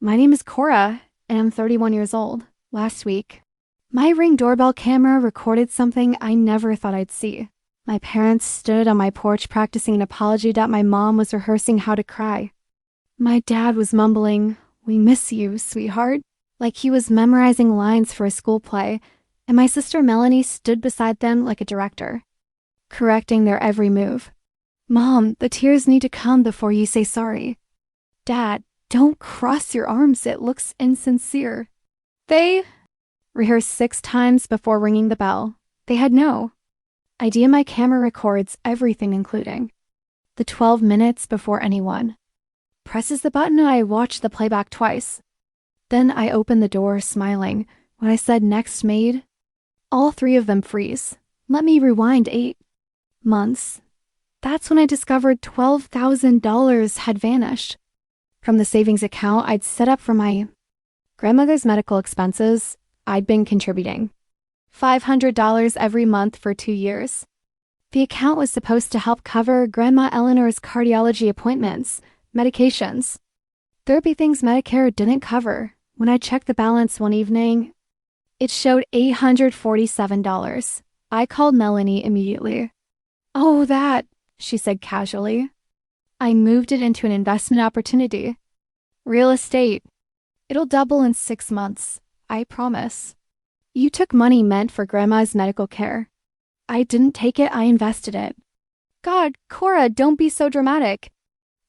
My name is Cora, and I'm 31 years old. Last week, my Ring doorbell camera recorded something I never thought I'd see. My parents stood on my porch practicing an apology that my mom was rehearsing how to cry. My dad was mumbling, "We miss you, sweetheart," like he was memorizing lines for a school play, and my sister Melanie stood beside them like a director, correcting their every move. "Mom, the tears need to come before you say sorry." "Dad, don't cross your arms, it looks insincere." They rehearsed 6 times before ringing the bell. They had no idea my camera records everything, including the 12 minutes before anyone presses the button. I watched the playback twice. Then I opened the door, smiling. When I said next maid, all 3 of them freeze. Let me rewind 8 months. That's when I discovered $12,000 had vanished from the savings account I'd set up for my grandmother's medical expenses. I'd been contributing $500 every month for 2 years. The account was supposed to help cover Grandma Eleanor's cardiology appointments, medications, therapy, things Medicare didn't cover. When I checked the balance one evening, it showed $847. I called Melanie immediately. "Oh, that," she said casually. "I moved it into an investment opportunity. Real estate. It'll double in 6 months. I promise." "You took money meant for Grandma's medical care." "I didn't take it, I invested it." "God, Cora, don't be so dramatic."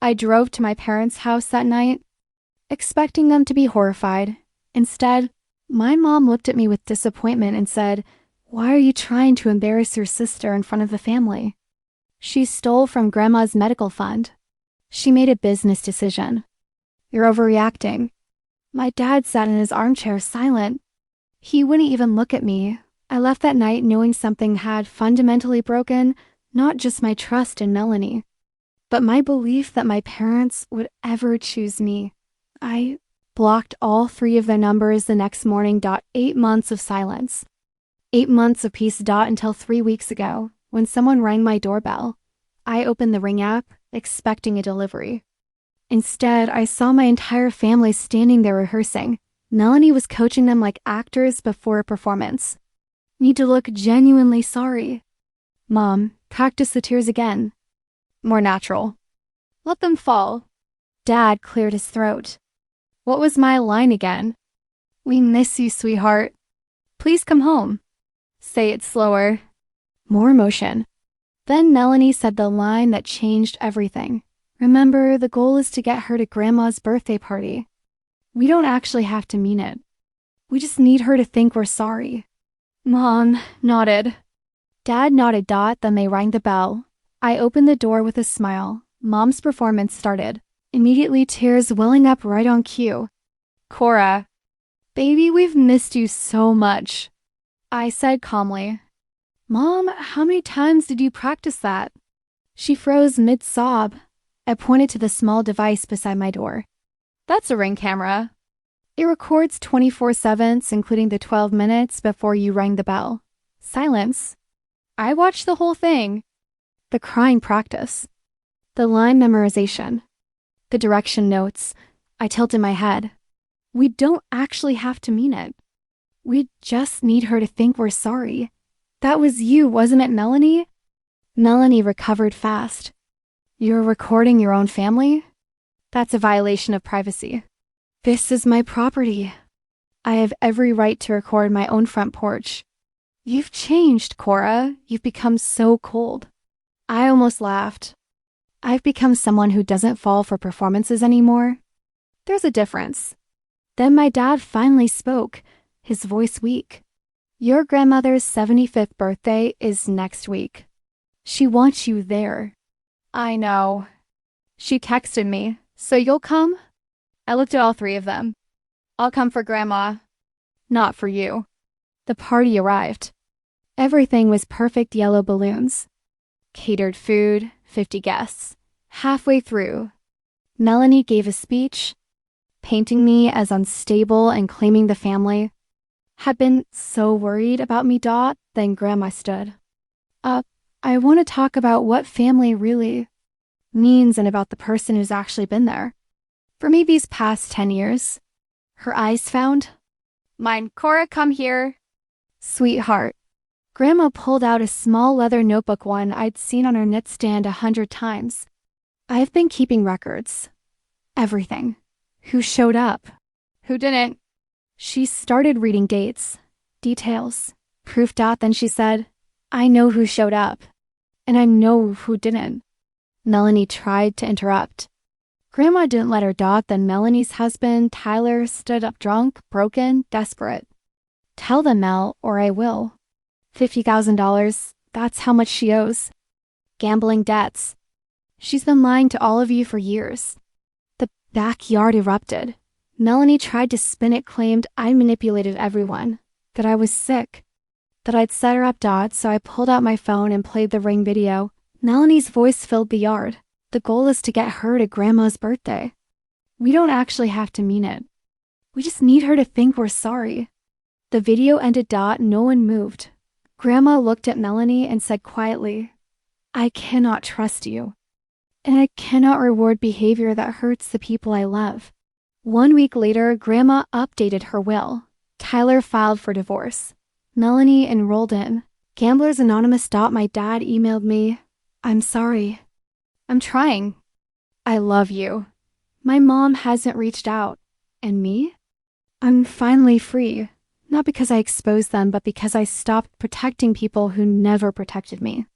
I drove to my parents' house that night, expecting them to be horrified. Instead, my mom looked at me with disappointment and said, "Why are you trying to embarrass your sister in front of the family? She stole from Grandma's medical fund. She made a business decision. You're overreacting." My dad sat in his armchair, silent. He wouldn't even look at me. I left that night knowing something had fundamentally broken, not just my trust in Melanie, but my belief that my parents would ever choose me. I blocked all 3 of their numbers the next morning. 8 months of silence. 8 months of peace. Until 3 weeks ago, when someone rang my doorbell. I opened the Ring app, expecting a delivery. Instead, I saw my entire family standing there rehearsing. Melanie was coaching them like actors before a performance. "Need to look genuinely sorry." "Mom, practice the tears again. More natural. Let them fall." Dad cleared his throat. "What was my line again?" "We miss you, sweetheart. Please come home." "Say it slower." More emotion. Then Melanie said the line that changed everything. "Remember, the goal is to get her to Grandma's birthday party. We don't actually have to mean it. We just need her to think we're sorry." Mom nodded. Dad nodded. Then they rang the bell. I opened the door with a smile. Mom's performance started. Immediately, tears welling up right on cue. "Cora, baby, we've missed you so much," I said calmly. "Mom, how many times did you practice that?" She froze mid-sob. I pointed to the small device beside my door. "That's a Ring camera. It records 24/7, including the 12 minutes before you rang the bell." Silence. I watched the whole thing. The crying practice. The line memorization. The direction notes. I tilted my head. We don't actually have to mean it. We just need her to think we're sorry. That was you, wasn't it, Melanie? Melanie recovered fast. "You're recording your own family? That's a violation of privacy." "This is my property. I have every right to record my own front porch." "You've changed, Cora. You've become so cold." I almost laughed. I've become someone who doesn't fall for performances anymore. There's a difference. Then my dad finally spoke, his voice weak. "Your grandmother's 75th birthday is next week. She wants you there." "I know. She texted me. So you'll come?" I looked at all 3 of them. "I'll come for Grandma. Not for you." The party arrived. Everything was perfect yellow balloons. Catered food, 50 guests. Halfway through, Melanie gave a speech, painting me as unstable and claiming the family had been so worried about me. Then Grandma stood up. "I want to talk about what family really means and about the person who's actually been there for me these past 10 years. Her eyes found mine. Cora, come here. Sweetheart. Grandma pulled out a small leather notebook, one I'd seen on her nightstand 100 times. I've been keeping records. Everything. Who showed up? Who didn't? She started reading dates, details, proof. Then she said, I know who showed up. And I know who didn't. Melanie tried to interrupt. Grandma didn't let her. Then Melanie's husband, Tyler, stood up, drunk, broken, desperate. Tell them, Mel, or I will. $50,000, that's how much she owes. Gambling debts. She's been lying to all of you for years. The backyard erupted. Melanie tried to spin it, claimed I manipulated everyone, that I was sick, that I'd set her up. So I pulled out my phone and played the ring video. Melanie's voice filled the yard. The goal is to get her to Grandma's birthday. We don't actually have to mean it. We just need her to think we're sorry. The video ended. No one moved. Grandma looked at Melanie and said quietly, I cannot trust you. And I cannot reward behavior that hurts the people I love. 1 week later, Grandma updated her will. Tyler filed for divorce. Melanie enrolled in Gamblers Anonymous. My dad emailed me, I'm sorry. I'm trying. I love you. My mom hasn't reached out. And me? I'm finally free. Not because I exposed them, but because I stopped protecting people who never protected me.